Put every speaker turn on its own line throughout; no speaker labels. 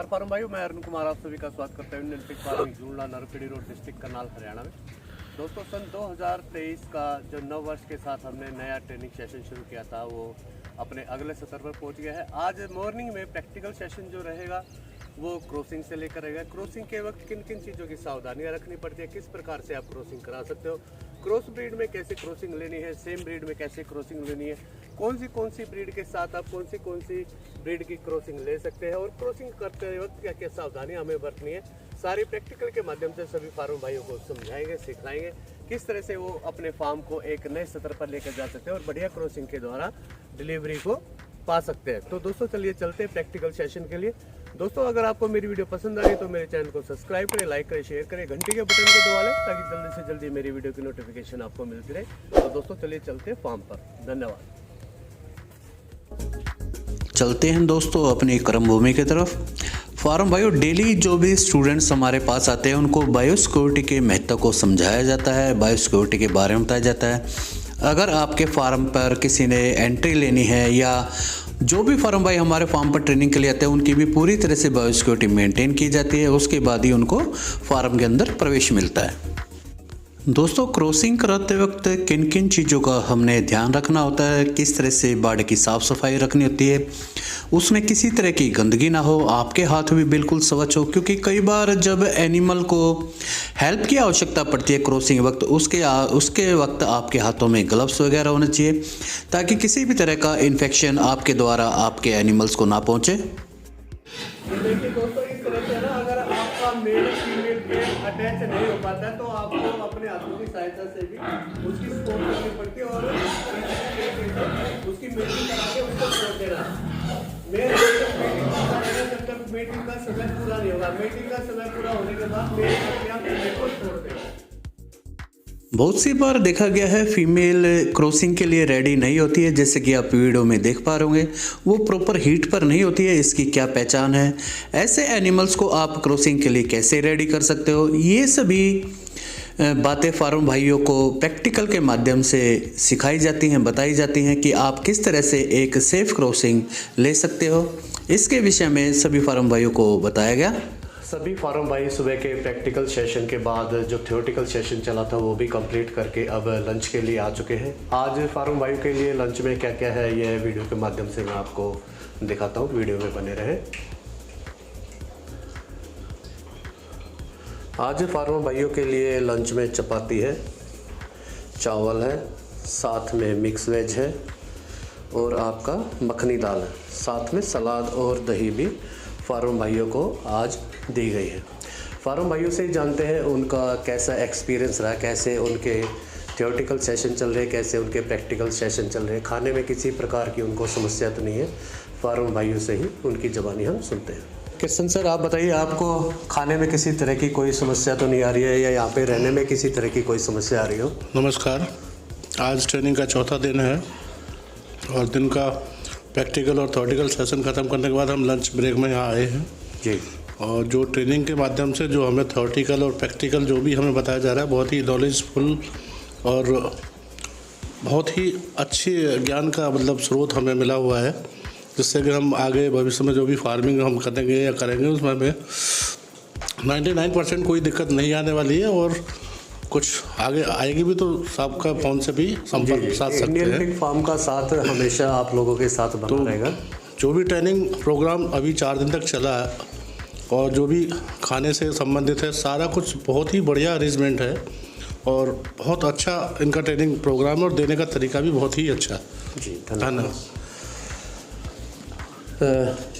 नमस्कार फार्म भाइयों, मैं अरुण कुमार आप सभी का स्वागत करता हूँ इंडियन पिग फार्मिंग जूनला नरखेड़ी रोड डिस्ट्रिक्ट करनाल हरियाणा में। दोस्तों सन 2023 का जो नव वर्ष के साथ हमने नया ट्रेनिंग सेशन शुरू किया था वो अपने अगले सत्र पर पहुंच गया है। आज मॉर्निंग में प्रैक्टिकल सेशन जो रहेगा वो क्रॉसिंग से लेकर रहेगा। क्रॉसिंग के वक्त किन किन चीज़ों की सावधानियां रखनी पड़ती है, किस प्रकार से आप क्रॉसिंग करा सकते हो, क्रॉस ब्रीड में कैसे क्रॉसिंग लेनी है, सेम ब्रीड में कैसे क्रॉसिंग लेनी है, कौन सी ब्रीड के साथ आप कौन सी ब्रीड की क्रॉसिंग ले सकते हैं और क्रॉसिंग करते वक्त क्या क्या सावधानियां हमें बरतनी है, सारी प्रैक्टिकल के माध्यम से सभी फार्म भाइयों को समझाएंगे, सिखाएंगे किस तरह से वो अपने फार्म को एक नए स्तर पर लेकर जा सकते हैं और बढ़िया क्रॉसिंग के द्वारा डिलीवरी को पा सकते हैं। तो दोस्तों चलिए चलते हैं प्रैक्टिकल सेशन के लिए। दोस्तों अगर आपको मेरी वीडियो पसंद आ रही है तो मेरे चैनल को सब्सक्राइब करें, लाइक करें, शेयर करें, घंटी के बटन को दबा लें ताकि जल्दी से जल्दी मेरी वीडियो की नोटिफिकेशन आपको मिलती रहे। तो दोस्तों चलिए चलते हैं फार्म पर। धन्यवाद।
चलते हैं दोस्तों अपनी कर्म भूमि की तरफ। फार्म बायो डेली जो भी स्टूडेंट्स हमारे पास आते हैं उनको बायोसिक्योरिटी के महत्व को समझाया जाता है, बायोसिक्योरिटी के बारे में बताया जाता है। अगर आपके फार्म पर किसी ने एंट्री लेनी है या जो भी फार्म भाई हमारे फार्म पर ट्रेनिंग के लिए आते हैं उनकी भी पूरी तरह से बायोसिक्योरिटी मेंटेन की जाती है, उसके बाद ही उनको फार्म के अंदर प्रवेश मिलता है। दोस्तों क्रॉसिंग कराते वक्त किन किन चीज़ों का हमने ध्यान रखना होता है, किस तरह से बाड़े की साफ़ सफाई रखनी होती है, उसमें किसी तरह की गंदगी ना हो, आपके हाथ भी बिल्कुल स्वच्छ हो, क्योंकि कई बार जब एनिमल को हेल्प की आवश्यकता पड़ती है क्रॉसिंग वक्त उसके वक्त आपके हाथों में ग्लव्स वगैरह होने चाहिए ताकि किसी भी तरह का इन्फेक्शन आपके द्वारा आपके एनिमल्स को ना पहुँचे।
देखिए दोस्तों इस तरह से ना अगर आपका मेल फीमेल पेयर अटैच नहीं हो पाता है तो आपको अपने हाथों की सहायता से भी उसकी सपोर्ट करनी पड़ती है और उसकी मीटिंग करा के उसको छोड़ देना। जब तक मीटिंग का समय पूरा नहीं होगा, मीटिंग का समय पूरा होने के बाद मेल अपने आप फीमेल को छोड़ देगा।
बहुत सी बार देखा गया है फीमेल क्रॉसिंग के लिए रेडी नहीं होती है, जैसे कि आप वीडियो में देख पा रहे होंगे वो प्रॉपर हीट पर नहीं होती है। इसकी क्या पहचान है, ऐसे एनिमल्स को आप क्रॉसिंग के लिए कैसे रेडी कर सकते हो, ये सभी बातें फार्म भाइयों को प्रैक्टिकल के माध्यम से सिखाई जाती हैं, बताई जाती हैं कि आप किस तरह से एक सेफ क्रॉसिंग ले सकते हो। इसके विषय में सभी फार्म भाइयों को बताया गया।
सभी फार्म भाई सुबह के प्रैक्टिकल सेशन के बाद जो थ्योरेटिकल सेशन चला था वो भी कंप्लीट करके अब लंच के लिए आ चुके हैं। आज फार्म भाइयों के लिए लंच में क्या क्या है यह वीडियो के माध्यम से मैं आपको दिखाता हूँ, वीडियो में बने रहें। आज फार्म भाइयों के लिए लंच में चपाती है, चावल है, साथ में मिक्स वेज है और आपका मखनी दाल है, साथ में सलाद और दही भी फार्म भाइयों को आज दी गई है। फार्म भाइयों से जानते हैं उनका कैसा एक्सपीरियंस रहा, कैसे उनके थ्योरेटिकल सेशन चल रहे, कैसे उनके प्रैक्टिकल सेशन चल रहे, खाने में किसी प्रकार की उनको समस्या तो नहीं है। फार्म भाइयों से ही उनकी ज़बानी हम सुनते हैं। किशन सर आप बताइए, आपको खाने में किसी तरह की कोई समस्या तो नहीं आ रही है या यहाँ पे रहने में किसी तरह की कोई समस्या आ रही हो?
नमस्कार, आज ट्रेनिंग का चौथा दिन है और दिन का प्रैक्टिकल और थ्योरेटिकल सेशन ख़त्म करने के बाद हम लंच ब्रेक में यहाँ आए हैं
जी। और
जो ट्रेनिंग के माध्यम से जो हमें थ्योरेटिकल और प्रैक्टिकल जो भी हमें बताया जा रहा है बहुत ही नॉलेजफुल और बहुत ही अच्छी ज्ञान का मतलब स्रोत हमें मिला हुआ है, जिससे कि हम आगे भविष्य में जो भी फार्मिंग हम करेंगे या करेंगे उसमें हमें 99% कोई दिक्कत नहीं आने वाली है और कुछ आगे आएगी भी तो सबका फ़ोन से भी संपर्क साध सकते हैं।
इंडियन पिग फार्म का साथ हमेशा आप लोगों के साथ बना रहेगा।
जो भी ट्रेनिंग प्रोग्राम अभी 4 दिन तक चला है और जो भी खाने से संबंधित है सारा कुछ बहुत ही बढ़िया अरेंजमेंट है और बहुत अच्छा इनका ट्रेनिंग प्रोग्राम और देने का तरीका भी बहुत ही अच्छा है
जी। धन्यवाद।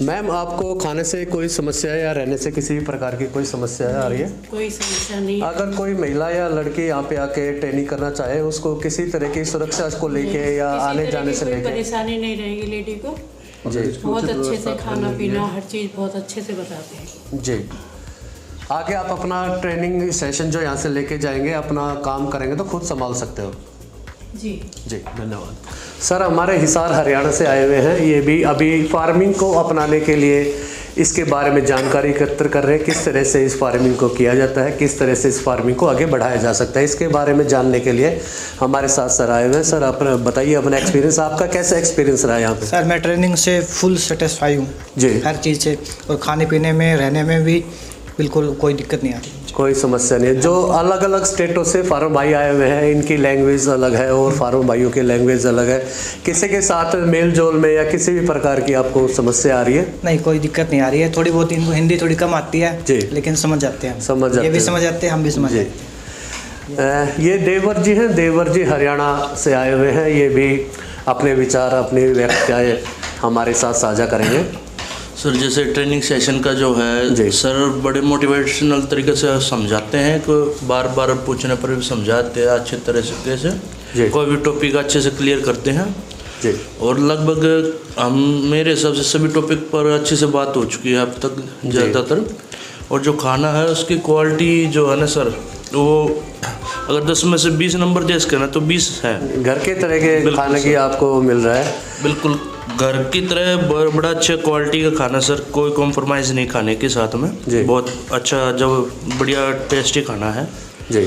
मैम आपको खाने से कोई समस्या या रहने से किसी भी प्रकार की कोई समस्या आ रही है?
कोई समस्या नहीं।
अगर कोई महिला या लड़की यहाँ पे आके ट्रेनिंग करना चाहे उसको किसी तरह की सुरक्षा को लेके या आने जाने से लेके
परेशानी नहीं रहेगी लेडी को
जी।
बहुत अच्छे से खाना पीना हर चीज़ बहुत अच्छे से बताते हैं
जी। आगे आप अपना ट्रेनिंग सेशन जो यहाँ से लेके जाएंगे अपना काम करेंगे तो खुद संभाल सकते हो
जी।
जी धन्यवाद। सर हमारे हिसार हरियाणा से आए हुए हैं, ये भी अभी फार्मिंग को अपनाने के लिए इसके बारे में जानकारी एकत्र कर रहे हैं, किस तरह से इस फार्मिंग को किया जाता है, किस तरह से इस फार्मिंग को आगे बढ़ाया जा सकता है। इसके बारे में जानने के लिए हमारे साथ सर आए हुए हैं। सर अपना बताइए अपना एक्सपीरियंस, आपका कैसा एक्सपीरियंस रहा यहाँ पे?
सर मैं ट्रेनिंग से फुल सेटिस्फाई हूँ
जी,
हर चीज़ से, और खाने पीने में रहने में भी बिल्कुल कोई दिक्कत नहीं आती,
कोई समस्या नहीं है। जो अलग अलग स्टेटों से फार्म भाई आए हुए हैं, इनकी लैंग्वेज अलग है और फार्म भाइयों की लैंग्वेज अलग है। किसी के साथ मेल जोल में या किसी भी प्रकार की आपको समस्या आ रही है?
नहीं, कोई दिक्कत नहीं आ रही है। थोड़ी बहुत इनको हिंदी थोड़ी कम आती है
जी,
लेकिन समझ जाते हैं,
समझ जाते
ये भी
हैं।
समझ जाते हैं, हम भी समझ
जी।
जाते हैं।
ये देवर जी हैं, देवर जी हरियाणा से आए हुए हैं। ये भी अपने विचार, अपनी व्याख्याएं हमारे साथ साझा करेंगे।
सर जैसे ट्रेनिंग सेशन का जो है सर बड़े मोटिवेशनल तरीके से समझाते हैं, कि बार बार पूछने पर भी समझाते हैं अच्छे तरीके से, कोई भी टॉपिक अच्छे से क्लियर करते हैं
जी।
और लगभग हम मेरे हिसाब से सभी टॉपिक पर अच्छे से बात हो चुकी है अब तक ज़्यादातर। और जो खाना है उसकी क्वालिटी जो है ना सर, वो अगर 10 में से 20 नंबर दे सके ना तो 20 है।
घर के तरह के खाने की आपको मिल रहा है?
बिल्कुल घर की तरह बड़ा अच्छा क्वालिटी का खाना सर, कोई कॉम्प्रोमाइज़ नहीं खाने के साथ में
जी।
बहुत अच्छा, जब बढ़िया टेस्टी खाना है
जी।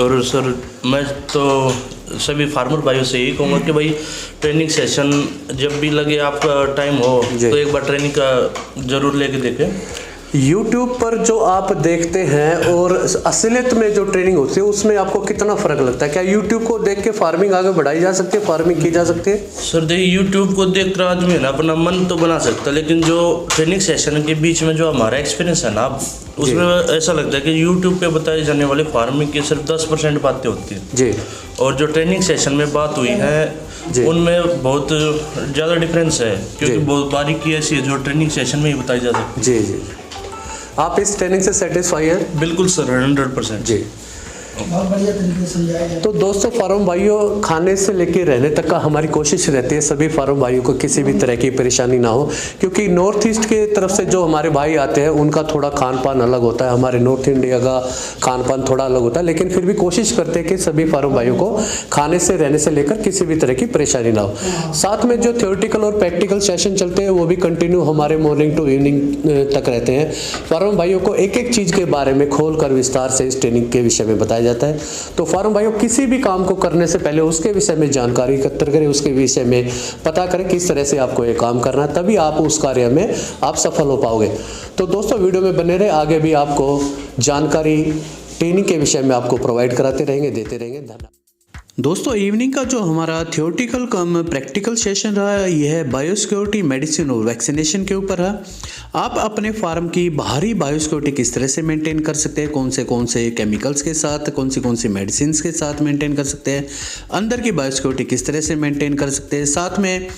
और सर मैं तो सभी फार्मर भाइयों से यही कहूँगा कि भाई ट्रेनिंग सेशन जब भी लगे आपका टाइम हो तो एक बार ट्रेनिंग का ज़रूर लेके देखें।
YouTube पर जो आप देखते हैं और असलियत में जो ट्रेनिंग होती है उसमें आपको कितना फ़र्क लगता है? क्या YouTube को देख के फार्मिंग आगे बढ़ाई जा सकती है, फार्मिंग की जा सकती है?
सर देखिए YouTube को देख कर आदमी है ना अपना मन तो बना सकता है, लेकिन जो ट्रेनिंग सेशन के बीच में जो हमारा एक्सपीरियंस है ना, उसमें ऐसा लगता है कि YouTube पे बताई जाने वाली फार्मिंग की सिर्फ 10% बातें होती हैं
जी, और
जो ट्रेनिंग सेशन में बात हुई है उनमें बहुत ज़्यादा डिफरेंस है, क्योंकि बहुत बारीकी ऐसी है जो ट्रेनिंग सेशन में ही बताई जा सकती है।
जी जी। आप इस ट्रेनिंग से सेटिस्फाई हैं?
बिल्कुल सर, 100%।
जी,
बहुत बढ़िया तरीके से समझाया गया।
तो दोस्तों फार्म भाइयों, खाने से लेकर रहने तक का हमारी कोशिश रहती है सभी फार्म भाइयों को किसी भी तरह की परेशानी ना हो, क्योंकि नॉर्थ ईस्ट के तरफ से जो हमारे भाई आते हैं उनका थोड़ा खान पान अलग होता है, हमारे नॉर्थ इंडिया का खान पान थोड़ा अलग होता है, लेकिन फिर भी कोशिश करते हैं कि सभी फार्म भाइयों को खाने से रहने से लेकर किसी भी तरह की परेशानी ना हो। साथ में जो थ्योरेटिकल और प्रैक्टिकल सेशन चलते हैं वो भी कंटिन्यू हमारे मॉर्निंग टू इवनिंग तक रहते हैं। फार्म भाइयों को एक एक चीज़ के बारे में खोल कर विस्तार से इस ट्रेनिंग के विषय में बताया जाता है। तो फार्म भाइयों, किसी भी काम को करने से पहले उसके विषय में जानकारी एकत्र करें, उसके विषय में पता करें किस तरह से आपको ये काम करना है, तभी आप उस कार्य में आप सफल हो पाओगे। तो दोस्तों वीडियो में बने रहे, आगे भी आपको जानकारी ट्रेनिंग के विषय में आपको प्रोवाइड कराते रहेंगे, देते रहेंगे। धन्यवाद।
दोस्तों इवनिंग का जो हमारा थियोरेटिकल कम प्रैक्टिकल सेशन रहा है, यह है बायोसिक्योरिटी, मेडिसिन और वैक्सीनेशन के ऊपर है। आप अपने फार्म की बाहरी बायोसिक्योरिटी किस तरह से मेंटेन कर सकते हैं, कौन से केमिकल्स के साथ, कौन सी मेडिसिन के साथ मेंटेन कर सकते हैं, अंदर की बायोसिक्योरिटी किस तरह से मेंटेन कर सकते हैं, साथ में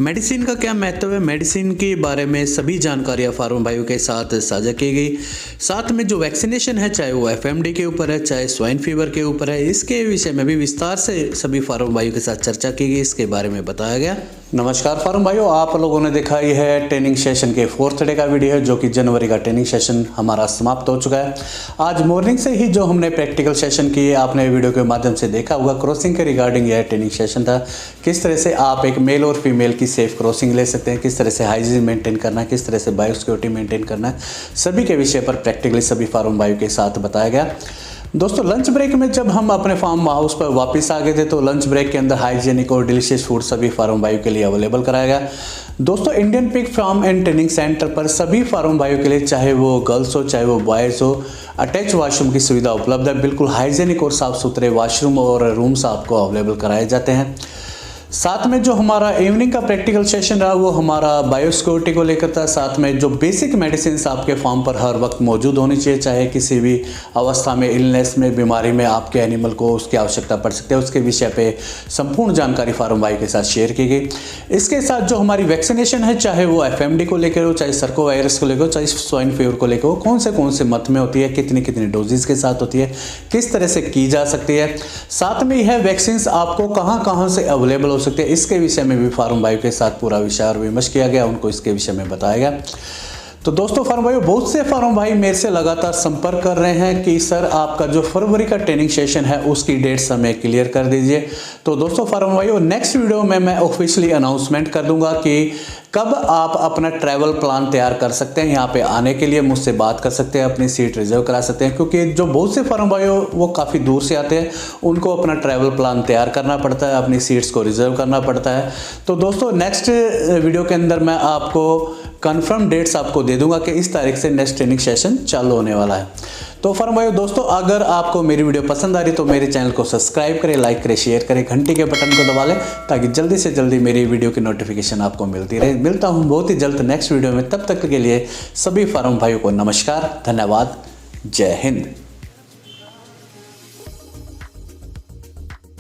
मेडिसिन का क्या महत्व है, मेडिसिन के बारे में सभी जानकारियाँ फार्म भाइयों के साथ साझा की गई। साथ में जो वैक्सीनेशन है, चाहे वो FMD के ऊपर है, चाहे स्वाइन फीवर के ऊपर है, इसके विषय में भी विस्तार से सभी फार्म भाइयों के साथ चर्चा की गई, इसके बारे में बताया गया।
नमस्कार फार्म भाइयों, आप लोगों ने देखा यह है ट्रेनिंग सेशन के 4th डे का वीडियो है, जो कि जनवरी का ट्रेनिंग सेशन हमारा समाप्त हो चुका है। आज मॉर्निंग से ही जो हमने प्रैक्टिकल सेशन किए, आपने वीडियो के माध्यम से देखा होगा। क्रॉसिंग के रिगार्डिंग यह ट्रेनिंग सेशन था, किस तरह से आप एक मेल और फीमेल की सेफ क्रॉसिंग ले सकते हैं, किस तरह से हाइजीन मेंटेन करना है, किस तरह से बायोसिक्योरिटी मेंटेन करना है, सभी के विषय पर प्रैक्टिकली सभी फार्म भाइयों के साथ बताया गया। दोस्तों लंच ब्रेक में जब हम अपने फार्म हाउस पर वापस आ गए थे, तो लंच ब्रेक के अंदर हाइजीनिक और डिलीशियस फूड सभी फार्म भाइयों के लिए अवेलेबल कराया गया। दोस्तों Indian pig farm and training centre पर सभी फार्म भाइयों के लिए, चाहे वो गर्ल्स हो चाहे वो बॉयज़ हो, अटैच वॉशरूम की सुविधा उपलब्ध है। बिल्कुल हाइजीनिक और साफ़ सुथरे वॉशरूम और रूम्स आपको अवेलेबल कराए जाते हैं। साथ में जो हमारा इवनिंग का प्रैक्टिकल सेशन रहा वो हमारा बायोसिक्योरिटी को लेकर था। साथ में जो बेसिक मेडिसिन आपके फार्म पर हर वक्त मौजूद होनी चाहिए, चाहे किसी भी अवस्था में, इलनेस में, बीमारी में आपके एनिमल को उसकी आवश्यकता पड़ सकती है, उसके विषय पे संपूर्ण जानकारी फार्म भाई के साथ शेयर की गई। इसके साथ जो हमारी वैक्सीनेशन है, चाहे वो FMD को लेकर हो, चाहे सर्को वायरस को लेकर हो, चाहे स्वाइन फीवर को लेकर हो, कौन से मत में होती है, कितनी डोजेज के साथ होती है, किस तरह से की जा सकती है, साथ में यह वैक्सीन आपको कहाँ से अवेलेबल हो सकते हैं, इसके विषय में भी फार्म भाइयों के साथ पूरा विचार विमर्श किया गया, उनको इसके विषय में बताया गया। तो दोस्तों फार्म भाइयों, बहुत से फार्म भाई मेरे से लगातार संपर्क कर रहे हैं कि सर आपका जो फरवरी का ट्रेनिंग सेशन है उसकी डेट समय क्लियर कर दीजिए। तो दोस्तों फार्म भाइयों, नेक्स्ट वीडियो में मैं ऑफिशियली अनाउंसमेंट कर दूंगा कि
कब आप अपना ट्रैवल प्लान तैयार कर सकते हैं। यहाँ पे आने के लिए मुझसे बात कर सकते हैं, अपनी सीट रिजर्व करा सकते हैं, क्योंकि जो बहुत से फार्म भाई वो काफ़ी दूर से आते हैं, उनको अपना ट्रैवल प्लान तैयार करना पड़ता है, अपनी सीट्स को रिजर्व करना पड़ता है। तो दोस्तों नेक्स्ट वीडियो के अंदर मैं आपको कंफर्म डेट्स आपको दे दूंगा कि इस तारीख से नेक्स्ट ट्रेनिंग सेशन चालू होने वाला है। तो फार्म भाइयों दोस्तों, अगर आपको मेरी वीडियो पसंद आ रही तो मेरे चैनल को सब्सक्राइब करें, लाइक करें, शेयर करें, घंटी के बटन को दबा लें ताकि जल्दी से जल्दी मेरी वीडियो की नोटिफिकेशन आपको मिलती रहे। मिलता हूँ बहुत ही जल्द नेक्स्ट वीडियो में, तब तक के लिए सभी फार्म भाइयों को नमस्कार, धन्यवाद, जय हिंद।